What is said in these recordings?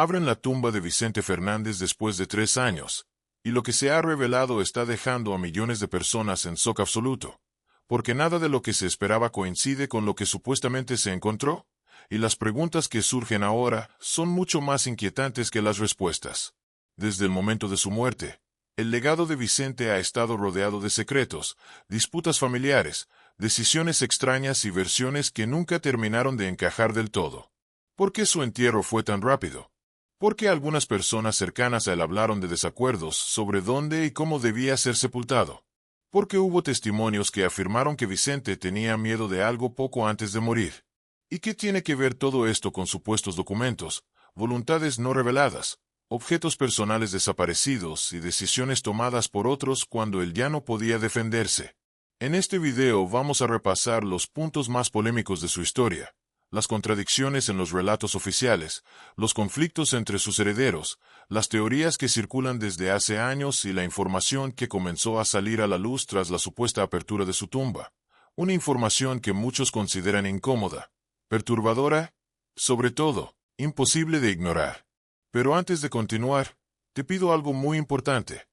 Abren la tumba de Vicente Fernández después de 3 años, y lo que se ha revelado está dejando a millones de personas en shock absoluto, porque nada de lo que se esperaba coincide con lo que supuestamente se encontró, y las preguntas que surgen ahora son mucho más inquietantes que las respuestas. Desde el momento de su muerte, el legado de Vicente ha estado rodeado de secretos, disputas familiares, decisiones extrañas y versiones que nunca terminaron de encajar del todo. ¿Por qué su entierro fue tan rápido? ¿Por qué algunas personas cercanas a él hablaron de desacuerdos sobre dónde y cómo debía ser sepultado? ¿Por qué hubo testimonios que afirmaron que Vicente tenía miedo de algo poco antes de morir? ¿Y qué tiene que ver todo esto con supuestos documentos, voluntades no reveladas, objetos personales desaparecidos y decisiones tomadas por otros cuando él ya no podía defenderse? En este video vamos a repasar los puntos más polémicos de su historia, las contradicciones en los relatos oficiales, los conflictos entre sus herederos, las teorías que circulan desde hace años y la información que comenzó a salir a la luz tras la supuesta apertura de su tumba. Una información que muchos consideran incómoda, perturbadora, sobre todo, imposible de ignorar. Pero antes de continuar, te pido algo muy importante.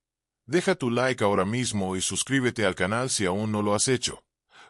Deja tu like ahora mismo y suscríbete al canal si aún no lo has hecho,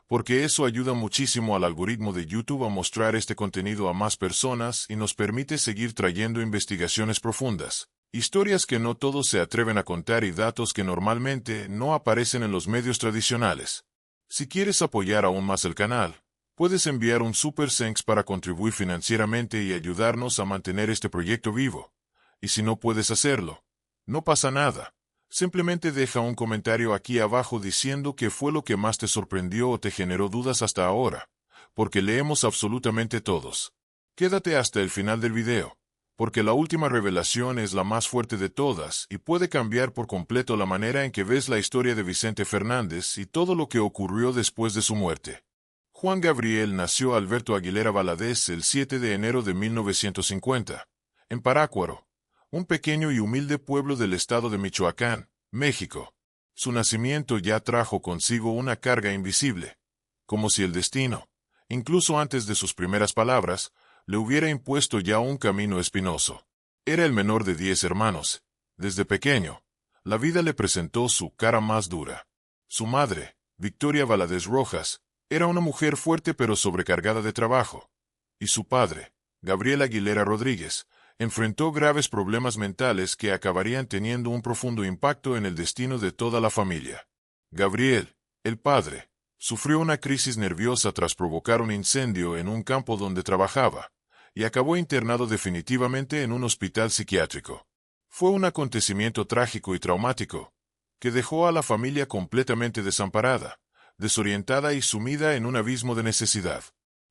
porque eso ayuda muchísimo al algoritmo de YouTube a mostrar este contenido a más personas y nos permite seguir trayendo investigaciones profundas, historias que no todos se atreven a contar y datos que normalmente no aparecen en los medios tradicionales. Si quieres apoyar aún más el canal, puedes enviar un Super Thanks para contribuir financieramente y ayudarnos a mantener este proyecto vivo. Y si no puedes hacerlo, no pasa nada. Simplemente deja un comentario aquí abajo diciendo qué fue lo que más te sorprendió o te generó dudas hasta ahora, porque leemos absolutamente todos. Quédate hasta el final del video, porque la última revelación es la más fuerte de todas y puede cambiar por completo la manera en que ves la historia de Vicente Fernández y todo lo que ocurrió después de su muerte. Juan Gabriel nació Alberto Aguilera Valadez el 7 de enero de 1950, en Parácuaro, un pequeño y humilde pueblo del estado de Michoacán, México. Su nacimiento ya trajo consigo una carga invisible, como si el destino, incluso antes de sus primeras palabras, le hubiera impuesto ya un camino espinoso. Era el menor de 10 hermanos. Desde pequeño, la vida le presentó su cara más dura. Su madre, Victoria Valadez Rojas, era una mujer fuerte pero sobrecargada de trabajo. Y su padre, Gabriel Aguilera Rodríguez, enfrentó graves problemas mentales que acabarían teniendo un profundo impacto en el destino de toda la familia. Gabriel, el padre, sufrió una crisis nerviosa tras provocar un incendio en un campo donde trabajaba, y acabó internado definitivamente en un hospital psiquiátrico. Fue un acontecimiento trágico y traumático, que dejó a la familia completamente desamparada, desorientada y sumida en un abismo de necesidad.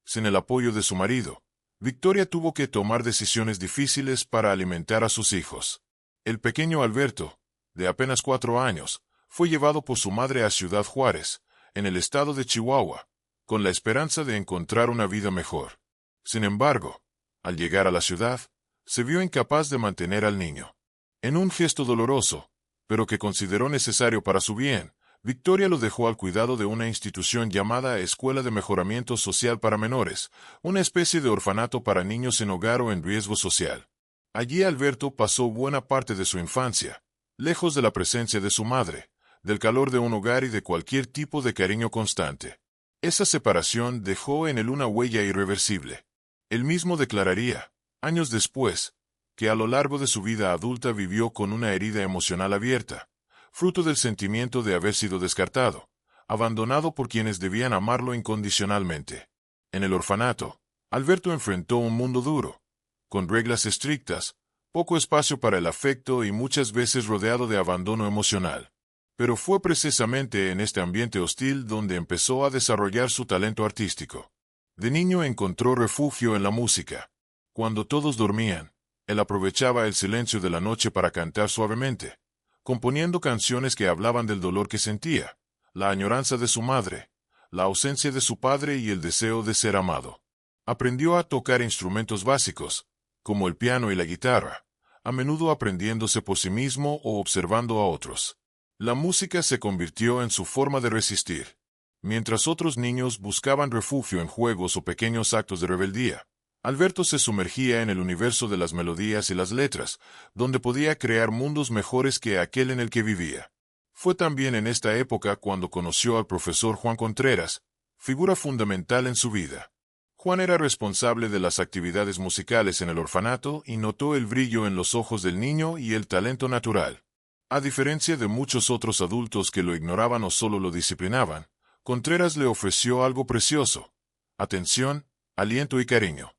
Sin el apoyo de su marido, Victoria tuvo que tomar decisiones difíciles para alimentar a sus hijos. El pequeño Alberto, de apenas 4 años, fue llevado por su madre a Ciudad Juárez, en el estado de Chihuahua, con la esperanza de encontrar una vida mejor. Sin embargo, al llegar a la ciudad, se vio incapaz de mantener al niño. En un gesto doloroso, pero que consideró necesario para su bien, Victoria lo dejó al cuidado de una institución llamada Escuela de Mejoramiento Social para Menores, una especie de orfanato para niños en hogar o en riesgo social. Allí Alberto pasó buena parte de su infancia, lejos de la presencia de su madre, del calor de un hogar y de cualquier tipo de cariño constante. Esa separación dejó en él una huella irreversible. Él mismo declararía, años después, que a lo largo de su vida adulta vivió con una herida emocional abierta, fruto del sentimiento de haber sido descartado, abandonado por quienes debían amarlo incondicionalmente. En el orfanato, Alberto enfrentó un mundo duro, con reglas estrictas, poco espacio para el afecto y muchas veces rodeado de abandono emocional. Pero fue precisamente en este ambiente hostil donde empezó a desarrollar su talento artístico. De niño encontró refugio en la música. Cuando todos dormían, él aprovechaba el silencio de la noche para cantar suavemente, componiendo canciones que hablaban del dolor que sentía, la añoranza de su madre, la ausencia de su padre y el deseo de ser amado. Aprendió a tocar instrumentos básicos, como el piano y la guitarra, a menudo aprendiéndose por sí mismo o observando a otros. La música se convirtió en su forma de resistir. Mientras otros niños buscaban refugio en juegos o pequeños actos de rebeldía, Alberto se sumergía en el universo de las melodías y las letras, donde podía crear mundos mejores que aquel en el que vivía. Fue también en esta época cuando conoció al profesor Juan Contreras, figura fundamental en su vida. Juan era responsable de las actividades musicales en el orfanato y notó el brillo en los ojos del niño y el talento natural. A diferencia de muchos otros adultos que lo ignoraban o solo lo disciplinaban, Contreras le ofreció algo precioso: atención, aliento y cariño.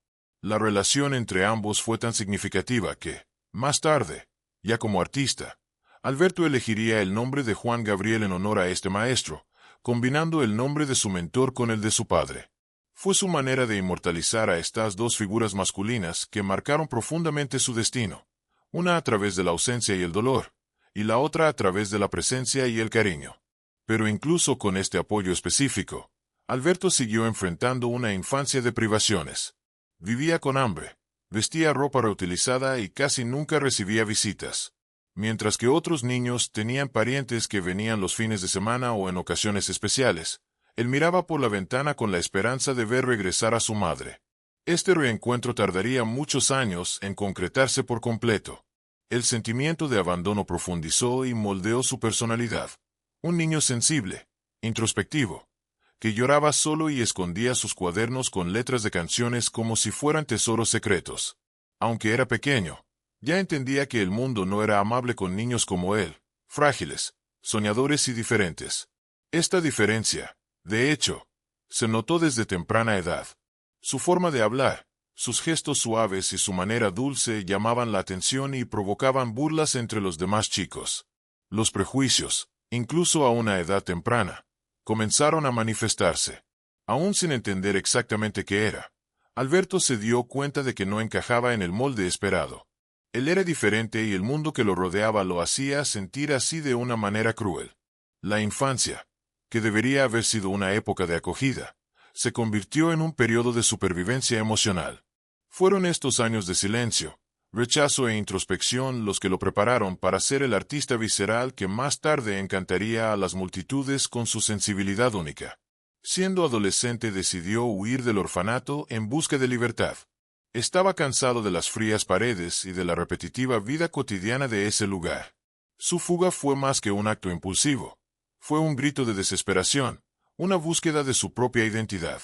La relación entre ambos fue tan significativa que, más tarde, ya como artista, Alberto elegiría el nombre de Juan Gabriel en honor a este maestro, combinando el nombre de su mentor con el de su padre. Fue su manera de inmortalizar a estas dos figuras masculinas que marcaron profundamente su destino, una a través de la ausencia y el dolor, y la otra a través de la presencia y el cariño. Pero incluso con este apoyo específico, Alberto siguió enfrentando una infancia de privaciones. Vivía con hambre, vestía ropa reutilizada y casi nunca recibía visitas. Mientras que otros niños tenían parientes que venían los fines de semana o en ocasiones especiales, él miraba por la ventana con la esperanza de ver regresar a su madre. Este reencuentro tardaría muchos años en concretarse por completo. El sentimiento de abandono profundizó y moldeó su personalidad. Un niño sensible, introspectivo, que lloraba solo y escondía sus cuadernos con letras de canciones como si fueran tesoros secretos. Aunque era pequeño, ya entendía que el mundo no era amable con niños como él, frágiles, soñadores y diferentes. Esta diferencia, de hecho, se notó desde temprana edad. Su forma de hablar, sus gestos suaves y su manera dulce llamaban la atención y provocaban burlas entre los demás chicos. Los prejuicios, incluso a una edad temprana, comenzaron a manifestarse. Aún sin entender exactamente qué era, Alberto se dio cuenta de que no encajaba en el molde esperado. Él era diferente y el mundo que lo rodeaba lo hacía sentir así de una manera cruel. La infancia, que debería haber sido una época de acogida, se convirtió en un periodo de supervivencia emocional. Fueron estos años de silencio, rechazo e introspección los que lo prepararon para ser el artista visceral que más tarde encantaría a las multitudes con su sensibilidad única. Siendo adolescente decidió huir del orfanato en busca de libertad. Estaba cansado de las frías paredes y de la repetitiva vida cotidiana de ese lugar. Su fuga fue más que un acto impulsivo. Fue un grito de desesperación, una búsqueda de su propia identidad.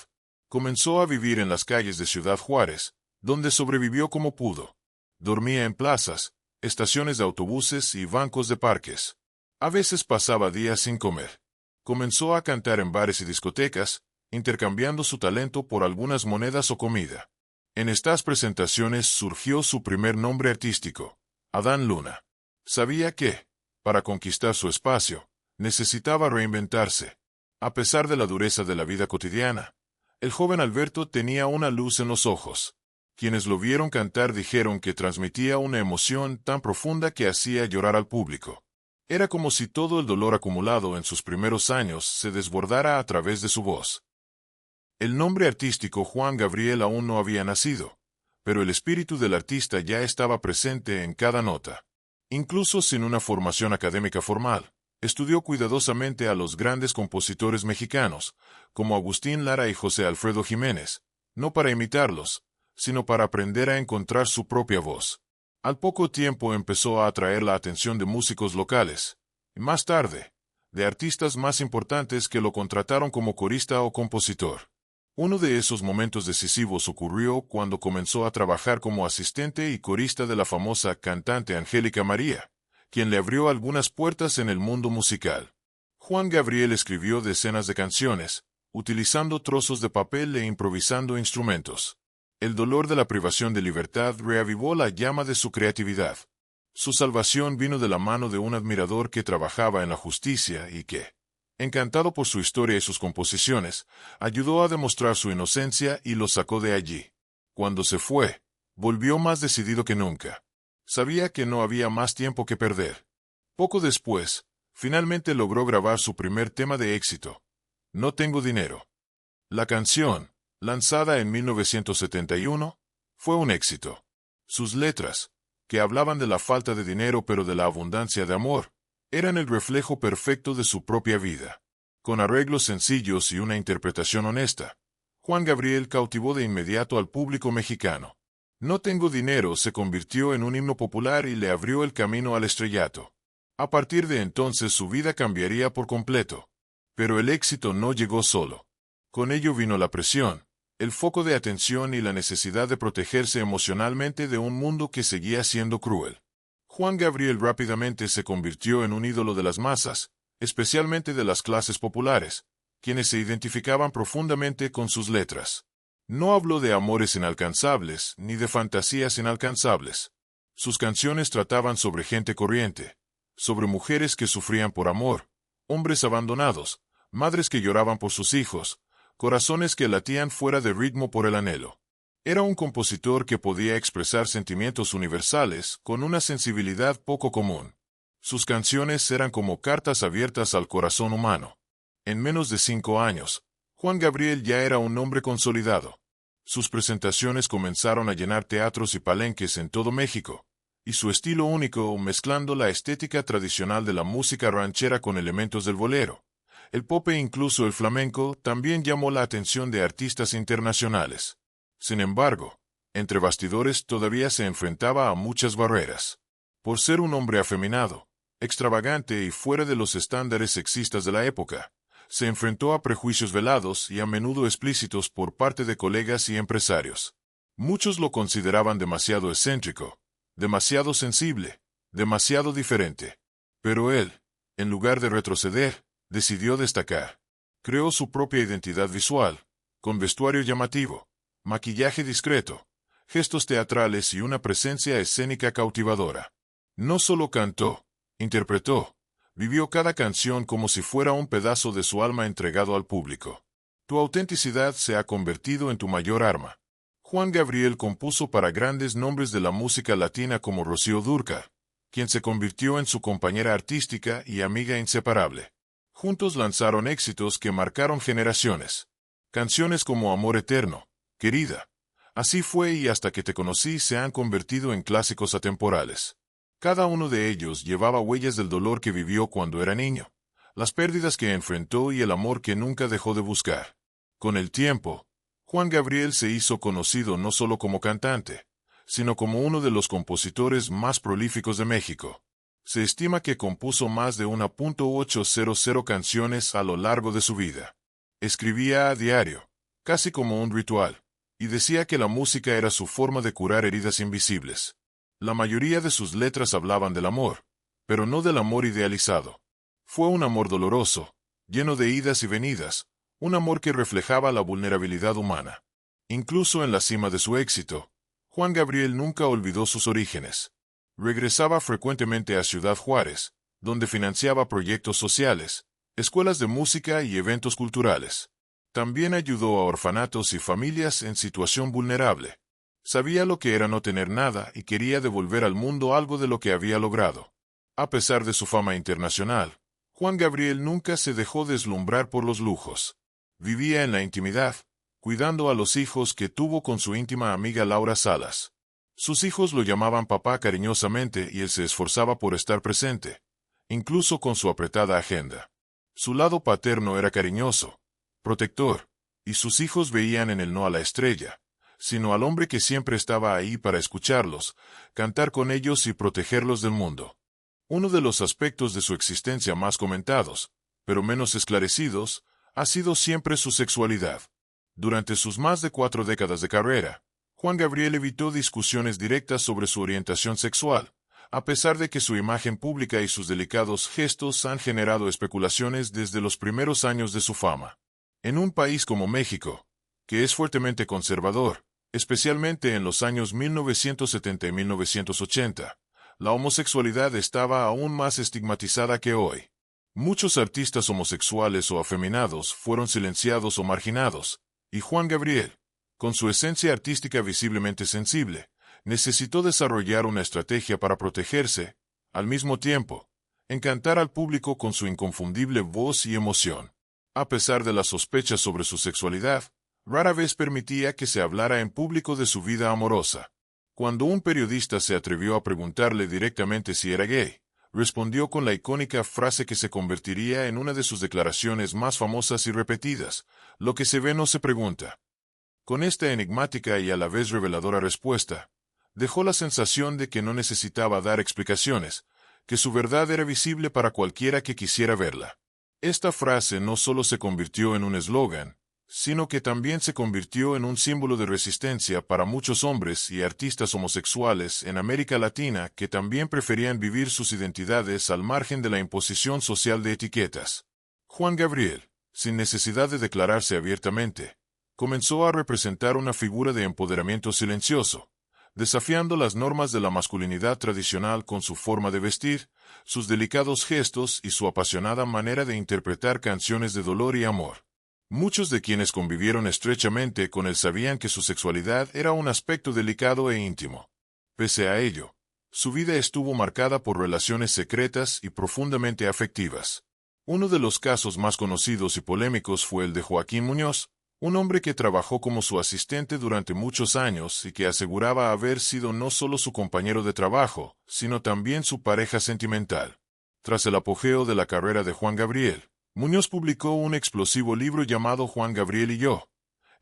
Comenzó a vivir en las calles de Ciudad Juárez, donde sobrevivió como pudo. Dormía en plazas, estaciones de autobuses y bancos de parques. A veces pasaba días sin comer. Comenzó a cantar en bares y discotecas, intercambiando su talento por algunas monedas o comida. En estas presentaciones surgió su primer nombre artístico, Adán Luna. Sabía que, para conquistar su espacio, necesitaba reinventarse. A pesar de la dureza de la vida cotidiana, el joven Alberto tenía una luz en los ojos. Quienes lo vieron cantar dijeron que transmitía una emoción tan profunda que hacía llorar al público. Era como si todo el dolor acumulado en sus primeros años se desbordara a través de su voz. El nombre artístico Juan Gabriel aún no había nacido, pero el espíritu del artista ya estaba presente en cada nota. Incluso sin una formación académica formal, estudió cuidadosamente a los grandes compositores mexicanos, como Agustín Lara y José Alfredo Jiménez, no para imitarlos, sino para aprender a encontrar su propia voz. Al poco tiempo empezó a atraer la atención de músicos locales, y más tarde, de artistas más importantes que lo contrataron como corista o compositor. Uno de esos momentos decisivos ocurrió cuando comenzó a trabajar como asistente y corista de la famosa cantante Angélica María, quien le abrió algunas puertas en el mundo musical. Juan Gabriel escribió decenas de canciones, utilizando trozos de papel e improvisando instrumentos. El dolor de la privación de libertad reavivó la llama de su creatividad. Su salvación vino de la mano de un admirador que trabajaba en la justicia y que, encantado por su historia y sus composiciones, ayudó a demostrar su inocencia y lo sacó de allí. Cuando se fue, volvió más decidido que nunca. Sabía que no había más tiempo que perder. Poco después, finalmente logró grabar su primer tema de éxito, No tengo dinero. La canción, lanzada en 1971, fue un éxito. Sus letras, que hablaban de la falta de dinero pero de la abundancia de amor, eran el reflejo perfecto de su propia vida. Con arreglos sencillos y una interpretación honesta, Juan Gabriel cautivó de inmediato al público mexicano. No tengo dinero se convirtió en un himno popular y le abrió el camino al estrellato. A partir de entonces su vida cambiaría por completo. Pero el éxito no llegó solo. Con ello vino la presión, el foco de atención y la necesidad de protegerse emocionalmente de un mundo que seguía siendo cruel. Juan Gabriel rápidamente se convirtió en un ídolo de las masas, especialmente de las clases populares, quienes se identificaban profundamente con sus letras. No habló de amores inalcanzables, ni de fantasías inalcanzables. Sus canciones trataban sobre gente corriente, sobre mujeres que sufrían por amor, hombres abandonados, madres que lloraban por sus hijos, corazones que latían fuera de ritmo por el anhelo. Era un compositor que podía expresar sentimientos universales con una sensibilidad poco común. Sus canciones eran como cartas abiertas al corazón humano. En menos de 5 años, Juan Gabriel ya era un hombre consolidado. Sus presentaciones comenzaron a llenar teatros y palenques en todo México, y su estilo único, mezclando la estética tradicional de la música ranchera con elementos del bolero, el pop e incluso el flamenco, también llamó la atención de artistas internacionales. Sin embargo, entre bastidores todavía se enfrentaba a muchas barreras. Por ser un hombre afeminado, extravagante y fuera de los estándares sexistas de la época, se enfrentó a prejuicios velados y a menudo explícitos por parte de colegas y empresarios. Muchos lo consideraban demasiado excéntrico, demasiado sensible, demasiado diferente. Pero él, en lugar de retroceder, decidió destacar. Creó su propia identidad visual, con vestuario llamativo, maquillaje discreto, gestos teatrales y una presencia escénica cautivadora. No solo cantó, interpretó, vivió cada canción como si fuera un pedazo de su alma entregado al público. Tu autenticidad se ha convertido en tu mayor arma. Juan Gabriel compuso para grandes nombres de la música latina como Rocío Dúrcal, quien se convirtió en su compañera artística y amiga inseparable. Juntos lanzaron éxitos que marcaron generaciones. Canciones como Amor Eterno, Querida, Así fue y Hasta que te conocí se han convertido en clásicos atemporales. Cada uno de ellos llevaba huellas del dolor que vivió cuando era niño, las pérdidas que enfrentó y el amor que nunca dejó de buscar. Con el tiempo, Juan Gabriel se hizo conocido no solo como cantante, sino como uno de los compositores más prolíficos de México. Se estima que compuso más de 1.800 canciones a lo largo de su vida. Escribía a diario, casi como un ritual, y decía que la música era su forma de curar heridas invisibles. La mayoría de sus letras hablaban del amor, pero no del amor idealizado. Fue un amor doloroso, lleno de idas y venidas, un amor que reflejaba la vulnerabilidad humana. Incluso en la cima de su éxito, Juan Gabriel nunca olvidó sus orígenes. Regresaba frecuentemente a Ciudad Juárez, donde financiaba proyectos sociales, escuelas de música y eventos culturales. También ayudó a orfanatos y familias en situación vulnerable. Sabía lo que era no tener nada y quería devolver al mundo algo de lo que había logrado. A pesar de su fama internacional, Juan Gabriel nunca se dejó deslumbrar por los lujos. Vivía en la intimidad, cuidando a los hijos que tuvo con su íntima amiga Laura Salas. Sus hijos lo llamaban papá cariñosamente y él se esforzaba por estar presente, incluso con su apretada agenda. Su lado paterno era cariñoso, protector, y sus hijos veían en él no a la estrella, sino al hombre que siempre estaba ahí para escucharlos, cantar con ellos y protegerlos del mundo. Uno de los aspectos de su existencia más comentados, pero menos esclarecidos, ha sido siempre su sexualidad. Durante sus más de 4 décadas de carrera, Juan Gabriel evitó discusiones directas sobre su orientación sexual, a pesar de que su imagen pública y sus delicados gestos han generado especulaciones desde los primeros años de su fama. En un país como México, que es fuertemente conservador, especialmente en los años 1970 y 1980, la homosexualidad estaba aún más estigmatizada que hoy. Muchos artistas homosexuales o afeminados fueron silenciados o marginados, y Juan Gabriel, con su esencia artística visiblemente sensible, necesitó desarrollar una estrategia para protegerse, al mismo tiempo, encantar al público con su inconfundible voz y emoción. A pesar de las sospechas sobre su sexualidad, rara vez permitía que se hablara en público de su vida amorosa. Cuando un periodista se atrevió a preguntarle directamente si era gay, respondió con la icónica frase que se convertiría en una de sus declaraciones más famosas y repetidas: lo que se ve no se pregunta. Con esta enigmática y a la vez reveladora respuesta, dejó la sensación de que no necesitaba dar explicaciones, que su verdad era visible para cualquiera que quisiera verla. Esta frase no solo se convirtió en un eslogan, sino que también se convirtió en un símbolo de resistencia para muchos hombres y artistas homosexuales en América Latina que también preferían vivir sus identidades al margen de la imposición social de etiquetas. Juan Gabriel, sin necesidad de declararse abiertamente, comenzó a representar una figura de empoderamiento silencioso, desafiando las normas de la masculinidad tradicional con su forma de vestir, sus delicados gestos y su apasionada manera de interpretar canciones de dolor y amor. Muchos de quienes convivieron estrechamente con él sabían que su sexualidad era un aspecto delicado e íntimo. Pese a ello, su vida estuvo marcada por relaciones secretas y profundamente afectivas. Uno de los casos más conocidos y polémicos fue el de Joaquín Muñoz, un hombre que trabajó como su asistente durante muchos años y que aseguraba haber sido no solo su compañero de trabajo, sino también su pareja sentimental. Tras el apogeo de la carrera de Juan Gabriel, Muñoz publicó un explosivo libro llamado Juan Gabriel y yo,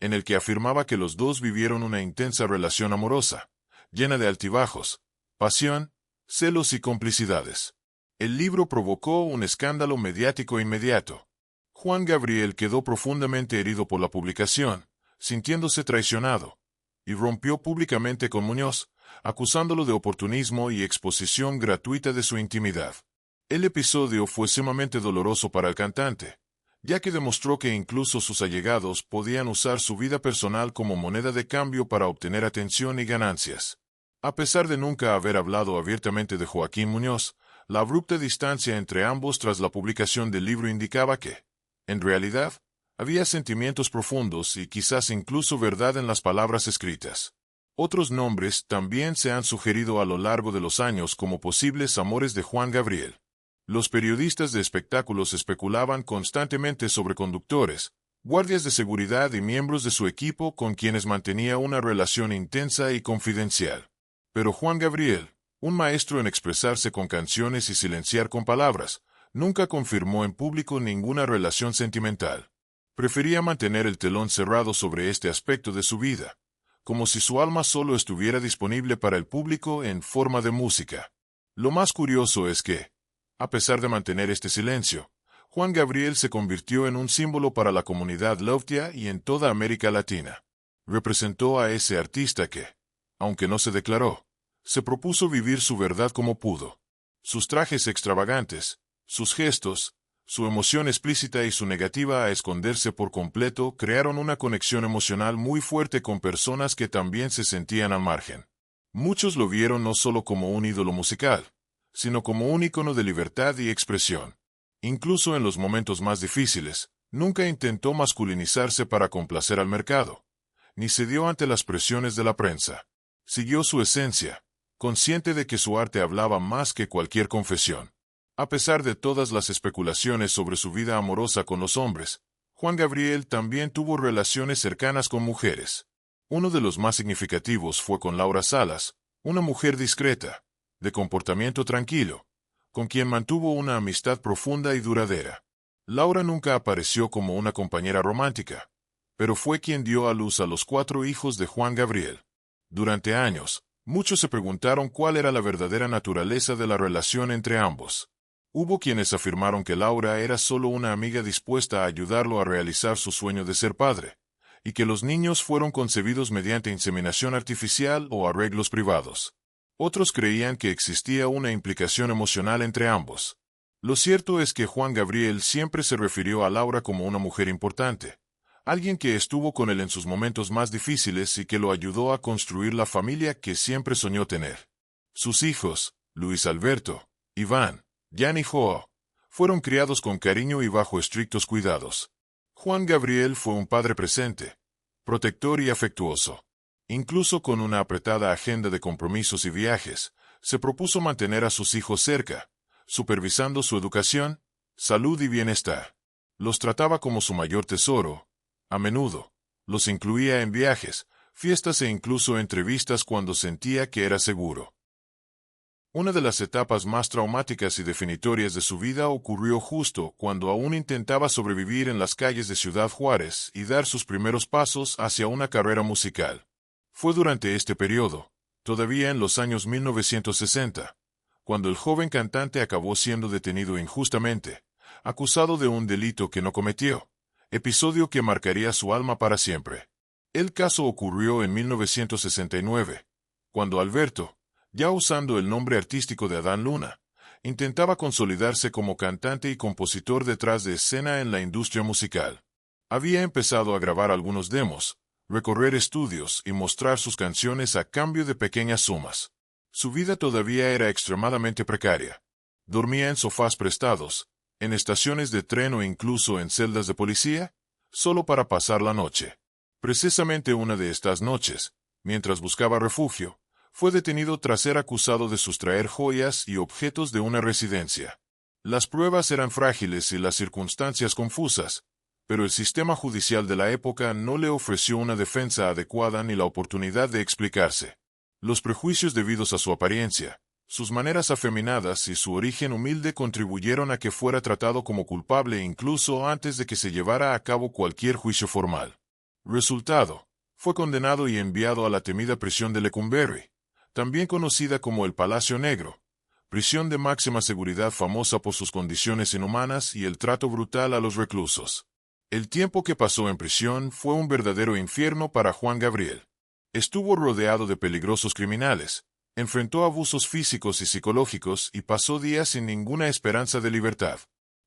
en el que afirmaba que los dos vivieron una intensa relación amorosa, llena de altibajos, pasión, celos y complicidades. El libro provocó un escándalo mediático inmediato. Juan Gabriel quedó profundamente herido por la publicación, sintiéndose traicionado, y rompió públicamente con Muñoz, acusándolo de oportunismo y exposición gratuita de su intimidad. El episodio fue sumamente doloroso para el cantante, ya que demostró que incluso sus allegados podían usar su vida personal como moneda de cambio para obtener atención y ganancias. A pesar de nunca haber hablado abiertamente de Joaquín Muñoz, la abrupta distancia entre ambos tras la publicación del libro indicaba que, en realidad, había sentimientos profundos y quizás incluso verdad en las palabras escritas. Otros nombres también se han sugerido a lo largo de los años como posibles amores de Juan Gabriel. Los periodistas de espectáculos especulaban constantemente sobre conductores, guardias de seguridad y miembros de su equipo con quienes mantenía una relación intensa y confidencial. Pero Juan Gabriel, un maestro en expresarse con canciones y silenciar con palabras, nunca confirmó en público ninguna relación sentimental. Prefería mantener el telón cerrado sobre este aspecto de su vida, como si su alma solo estuviera disponible para el público en forma de música. Lo más curioso es que, a pesar de mantener este silencio, Juan Gabriel se convirtió en un símbolo para la comunidad Lovetia y en toda América Latina. Representó a ese artista que, aunque no se declaró, se propuso vivir su verdad como pudo. Sus trajes extravagantes, sus gestos, su emoción explícita y su negativa a esconderse por completo crearon una conexión emocional muy fuerte con personas que también se sentían al margen. Muchos lo vieron no solo como un ídolo musical, sino como un ícono de libertad y expresión. Incluso en los momentos más difíciles, nunca intentó masculinizarse para complacer al mercado, ni cedió ante las presiones de la prensa. Siguió su esencia, consciente de que su arte hablaba más que cualquier confesión. A pesar de todas las especulaciones sobre su vida amorosa con los hombres, Juan Gabriel también tuvo relaciones cercanas con mujeres. Uno de los más significativos fue con Laura Salas, una mujer discreta, de comportamiento tranquilo, con quien mantuvo una amistad profunda y duradera. Laura nunca apareció como una compañera romántica, pero fue quien dio a luz a los 4 hijos de Juan Gabriel. Durante años, muchos se preguntaron cuál era la verdadera naturaleza de la relación entre ambos. Hubo quienes afirmaron que Laura era solo una amiga dispuesta a ayudarlo a realizar su sueño de ser padre, y que los niños fueron concebidos mediante inseminación artificial o arreglos privados. Otros creían que existía una implicación emocional entre ambos. Lo cierto es que Juan Gabriel siempre se refirió a Laura como una mujer importante, alguien que estuvo con él en sus momentos más difíciles y que lo ayudó a construir la familia que siempre soñó tener. Sus hijos, Luis Alberto, Iván, Jan y Joao, fueron criados con cariño y bajo estrictos cuidados. Juan Gabriel fue un padre presente, protector y afectuoso. Incluso con una apretada agenda de compromisos y viajes, se propuso mantener a sus hijos cerca, supervisando su educación, salud y bienestar. Los trataba como su mayor tesoro. A menudo, los incluía en viajes, fiestas e incluso entrevistas cuando sentía que era seguro. Una de las etapas más traumáticas y definitorias de su vida ocurrió justo cuando aún intentaba sobrevivir en las calles de Ciudad Juárez y dar sus primeros pasos hacia una carrera musical. Fue durante este periodo, todavía en los años 1960, cuando el joven cantante acabó siendo detenido injustamente, acusado de un delito que no cometió, episodio que marcaría su alma para siempre. El caso ocurrió en 1969, cuando Alberto, ya usando el nombre artístico de Adán Luna, intentaba consolidarse como cantante y compositor detrás de escena en la industria musical. Había empezado a grabar algunos demos, recorrer estudios y mostrar sus canciones a cambio de pequeñas sumas. Su vida todavía era extremadamente precaria. Dormía en sofás prestados, en estaciones de tren o incluso en celdas de policía, solo para pasar la noche. Precisamente una de estas noches, mientras buscaba refugio, fue detenido tras ser acusado de sustraer joyas y objetos de una residencia. Las pruebas eran frágiles y las circunstancias confusas, pero el sistema judicial de la época no le ofreció una defensa adecuada ni la oportunidad de explicarse. Los prejuicios debidos a su apariencia, sus maneras afeminadas y su origen humilde contribuyeron a que fuera tratado como culpable incluso antes de que se llevara a cabo cualquier juicio formal. Resultado: fue condenado y enviado a la temida prisión de Lecumberri, también conocida como el Palacio Negro, prisión de máxima seguridad famosa por sus condiciones inhumanas y el trato brutal a los reclusos. El tiempo que pasó en prisión fue un verdadero infierno para Juan Gabriel. Estuvo rodeado de peligrosos criminales, enfrentó abusos físicos y psicológicos y pasó días sin ninguna esperanza de libertad.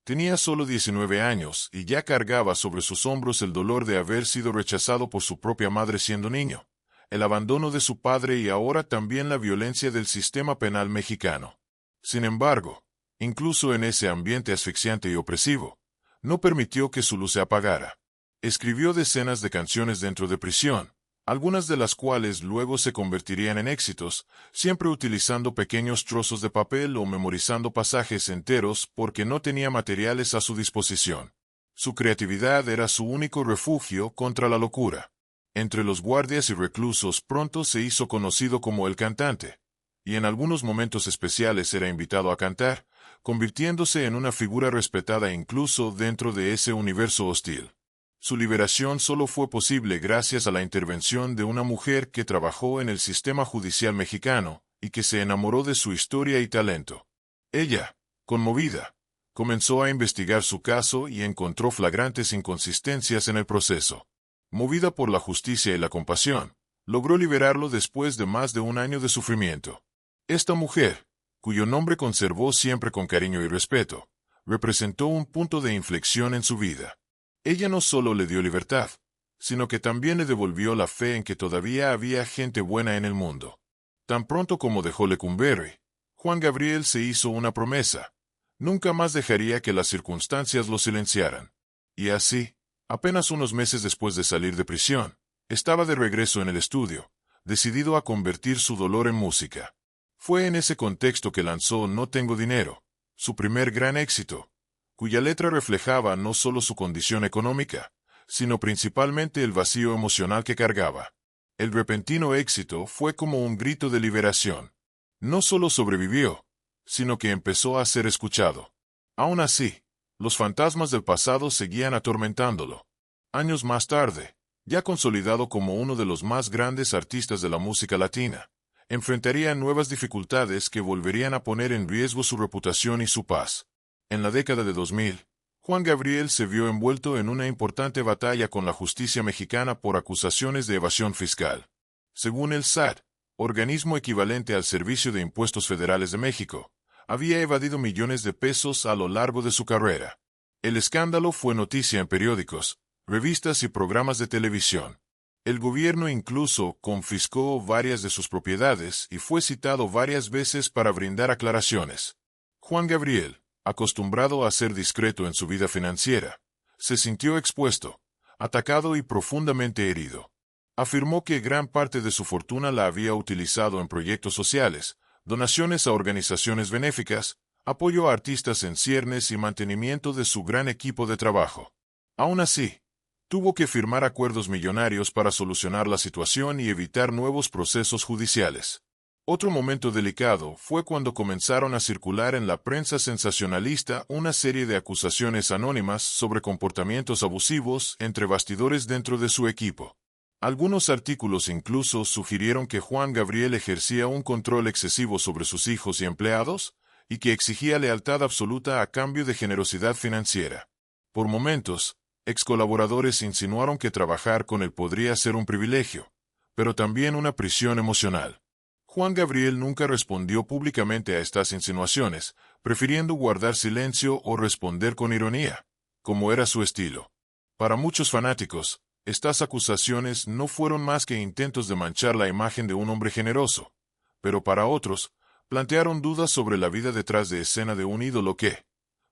Tenía solo 19 años y ya cargaba sobre sus hombros el dolor de haber sido rechazado por su propia madre siendo niño, el abandono de su padre y ahora también la violencia del sistema penal mexicano. Sin embargo, incluso en ese ambiente asfixiante y opresivo, no permitió que su luz se apagara. Escribió decenas de canciones dentro de prisión, algunas de las cuales luego se convertirían en éxitos, siempre utilizando pequeños trozos de papel o memorizando pasajes enteros porque no tenía materiales a su disposición. Su creatividad era su único refugio contra la locura. Entre los guardias y reclusos pronto se hizo conocido como el cantante, y en algunos momentos especiales era invitado a cantar, convirtiéndose en una figura respetada incluso dentro de ese universo hostil. Su liberación solo fue posible gracias a la intervención de una mujer que trabajó en el sistema judicial mexicano y que se enamoró de su historia y talento. Ella, conmovida, comenzó a investigar su caso y encontró flagrantes inconsistencias en el proceso. Movida por la justicia y la compasión, logró liberarlo después de más de un año de sufrimiento. Esta mujer, cuyo nombre conservó siempre con cariño y respeto, representó un punto de inflexión en su vida. Ella no solo le dio libertad, sino que también le devolvió la fe en que todavía había gente buena en el mundo. Tan pronto como dejó Lecumberri, Juan Gabriel se hizo una promesa: nunca más dejaría que las circunstancias lo silenciaran. Y así, apenas unos meses después de salir de prisión, estaba de regreso en el estudio, decidido a convertir su dolor en música. Fue en ese contexto que lanzó No Tengo Dinero, su primer gran éxito, cuya letra reflejaba no solo su condición económica, sino principalmente el vacío emocional que cargaba. El repentino éxito fue como un grito de liberación. No solo sobrevivió, sino que empezó a ser escuchado. Aún así, los fantasmas del pasado seguían atormentándolo. Años más tarde, ya consolidado como uno de los más grandes artistas de la música latina, enfrentaría nuevas dificultades que volverían a poner en riesgo su reputación y su paz. En la década de 2000, Juan Gabriel se vio envuelto en una importante batalla con la justicia mexicana por acusaciones de evasión fiscal. Según el SAT, organismo equivalente al Servicio de Impuestos Federales de México, había evadido millones de pesos a lo largo de su carrera. El escándalo fue noticia en periódicos, revistas y programas de televisión. El gobierno incluso confiscó varias de sus propiedades y fue citado varias veces para brindar aclaraciones. Juan Gabriel, acostumbrado a ser discreto en su vida financiera, se sintió expuesto, atacado y profundamente herido. Afirmó que gran parte de su fortuna la había utilizado en proyectos sociales, donaciones a organizaciones benéficas, apoyo a artistas en ciernes y mantenimiento de su gran equipo de trabajo. Aún así, tuvo que firmar acuerdos millonarios para solucionar la situación y evitar nuevos procesos judiciales. Otro momento delicado fue cuando comenzaron a circular en la prensa sensacionalista una serie de acusaciones anónimas sobre comportamientos abusivos entre bastidores dentro de su equipo. Algunos artículos incluso sugirieron que Juan Gabriel ejercía un control excesivo sobre sus hijos y empleados, y que exigía lealtad absoluta a cambio de generosidad financiera. Por momentos, ex colaboradores insinuaron que trabajar con él podría ser un privilegio, pero también una prisión emocional. Juan Gabriel nunca respondió públicamente a estas insinuaciones, prefiriendo guardar silencio o responder con ironía, como era su estilo. Para muchos fanáticos, estas acusaciones no fueron más que intentos de manchar la imagen de un hombre generoso, pero para otros, plantearon dudas sobre la vida detrás de escena de un ídolo que,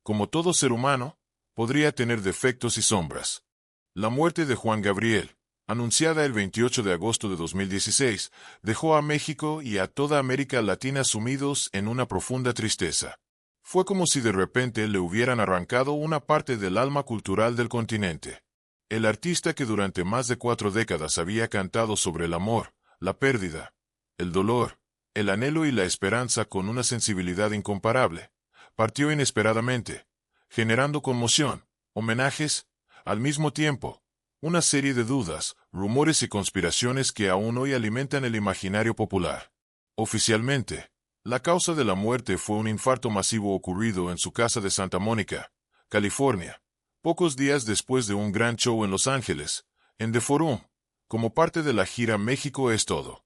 como todo ser humano, podría tener defectos y sombras. La muerte de Juan Gabriel, anunciada el 28 de agosto de 2016, dejó a México y a toda América Latina sumidos en una profunda tristeza. Fue como si de repente le hubieran arrancado una parte del alma cultural del continente. El artista que durante más de 4 décadas había cantado sobre el amor, la pérdida, el dolor, el anhelo y la esperanza con una sensibilidad incomparable, partió inesperadamente, generando conmoción, homenajes, al mismo tiempo, una serie de dudas, rumores y conspiraciones que aún hoy alimentan el imaginario popular. Oficialmente, la causa de la muerte fue un infarto masivo ocurrido en su casa de Santa Mónica, California, pocos días después de un gran show en Los Ángeles, en The Forum, como parte de la gira México es todo.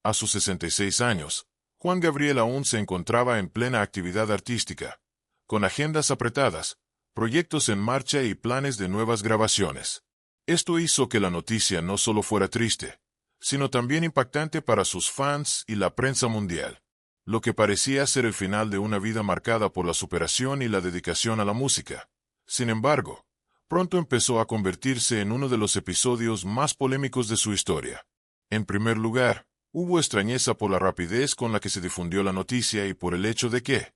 A sus 66 años, Juan Gabriel aún se encontraba en plena actividad artística, con agendas apretadas, proyectos en marcha y planes de nuevas grabaciones. Esto hizo que la noticia no solo fuera triste, sino también impactante para sus fans y la prensa mundial. Lo que parecía ser el final de una vida marcada por la superación y la dedicación a la música. Sin embargo, pronto empezó a convertirse en uno de los episodios más polémicos de su historia. En primer lugar, hubo extrañeza por la rapidez con la que se difundió la noticia y por el hecho de que,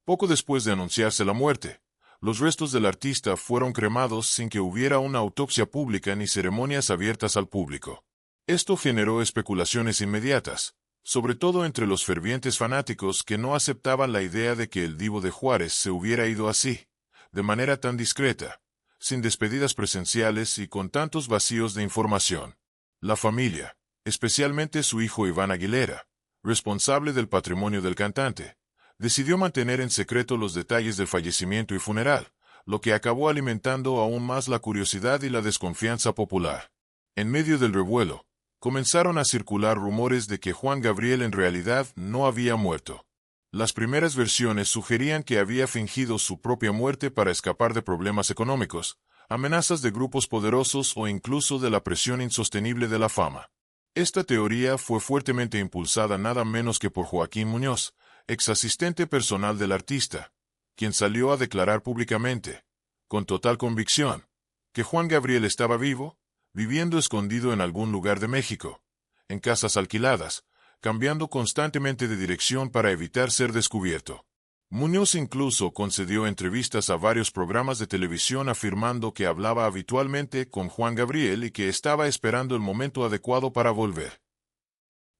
poco después de anunciarse la muerte, los restos del artista fueron cremados sin que hubiera una autopsia pública ni ceremonias abiertas al público. Esto generó especulaciones inmediatas, sobre todo entre los fervientes fanáticos que no aceptaban la idea de que el Divo de Juárez se hubiera ido así, de manera tan discreta, sin despedidas presenciales y con tantos vacíos de información. La familia, especialmente su hijo Iván Aguilera, responsable del patrimonio del cantante, decidió mantener en secreto los detalles del fallecimiento y funeral, lo que acabó alimentando aún más la curiosidad y la desconfianza popular. En medio del revuelo, comenzaron a circular rumores de que Juan Gabriel en realidad no había muerto. Las primeras versiones sugerían que había fingido su propia muerte para escapar de problemas económicos, amenazas de grupos poderosos o incluso de la presión insostenible de la fama. Esta teoría fue fuertemente impulsada nada menos que por Joaquín Muñoz, ex asistente personal del artista, quien salió a declarar públicamente, con total convicción, que Juan Gabriel estaba vivo, viviendo escondido en algún lugar de México, en casas alquiladas, cambiando constantemente de dirección para evitar ser descubierto. Muñoz incluso concedió entrevistas a varios programas de televisión afirmando que hablaba habitualmente con Juan Gabriel y que estaba esperando el momento adecuado para volver.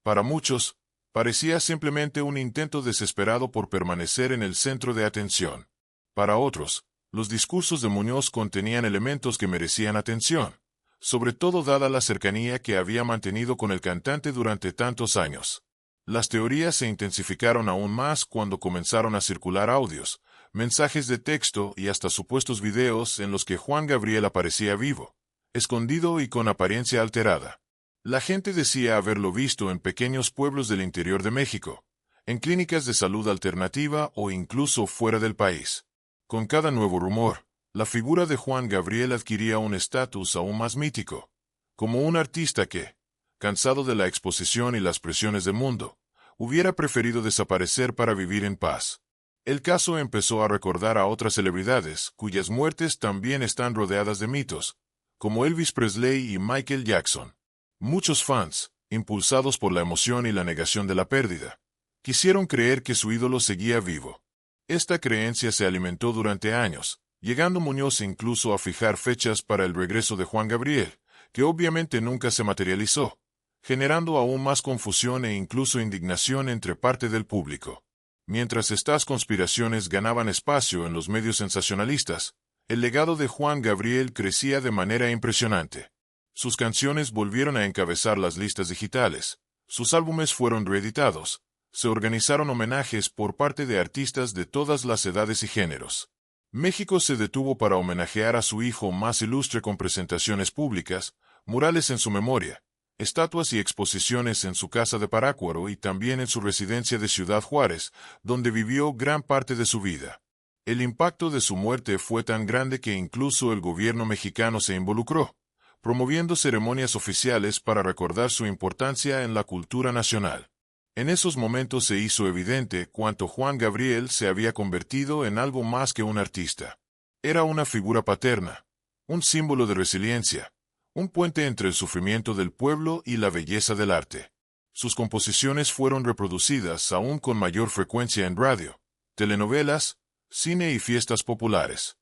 Para muchos, parecía simplemente un intento desesperado por permanecer en el centro de atención. Para otros, los discursos de Muñoz contenían elementos que merecían atención, sobre todo dada la cercanía que había mantenido con el cantante durante tantos años. Las teorías se intensificaron aún más cuando comenzaron a circular audios, mensajes de texto y hasta supuestos videos en los que Juan Gabriel aparecía vivo, escondido y con apariencia alterada. La gente decía haberlo visto en pequeños pueblos del interior de México, en clínicas de salud alternativa o incluso fuera del país. Con cada nuevo rumor, la figura de Juan Gabriel adquiría un estatus aún más mítico, como un artista que, cansado de la exposición y las presiones del mundo, hubiera preferido desaparecer para vivir en paz. El caso empezó a recordar a otras celebridades, cuyas muertes también están rodeadas de mitos, como Elvis Presley y Michael Jackson. Muchos fans, impulsados por la emoción y la negación de la pérdida, quisieron creer que su ídolo seguía vivo. Esta creencia se alimentó durante años, llegando Muñoz incluso a fijar fechas para el regreso de Juan Gabriel, que obviamente nunca se materializó, generando aún más confusión e incluso indignación entre parte del público. Mientras estas conspiraciones ganaban espacio en los medios sensacionalistas, el legado de Juan Gabriel crecía de manera impresionante. Sus canciones volvieron a encabezar las listas digitales, sus álbumes fueron reeditados, se organizaron homenajes por parte de artistas de todas las edades y géneros. México se detuvo para homenajear a su hijo más ilustre con presentaciones públicas, murales en su memoria, estatuas y exposiciones en su casa de Parácuaro y también en su residencia de Ciudad Juárez, donde vivió gran parte de su vida. El impacto de su muerte fue tan grande que incluso el gobierno mexicano se involucró, promoviendo ceremonias oficiales para recordar su importancia en la cultura nacional. En esos momentos se hizo evidente cuánto Juan Gabriel se había convertido en algo más que un artista. Era una figura paterna, un símbolo de resiliencia, un puente entre el sufrimiento del pueblo y la belleza del arte. Sus composiciones fueron reproducidas aún con mayor frecuencia en radio, telenovelas, cine y fiestas populares.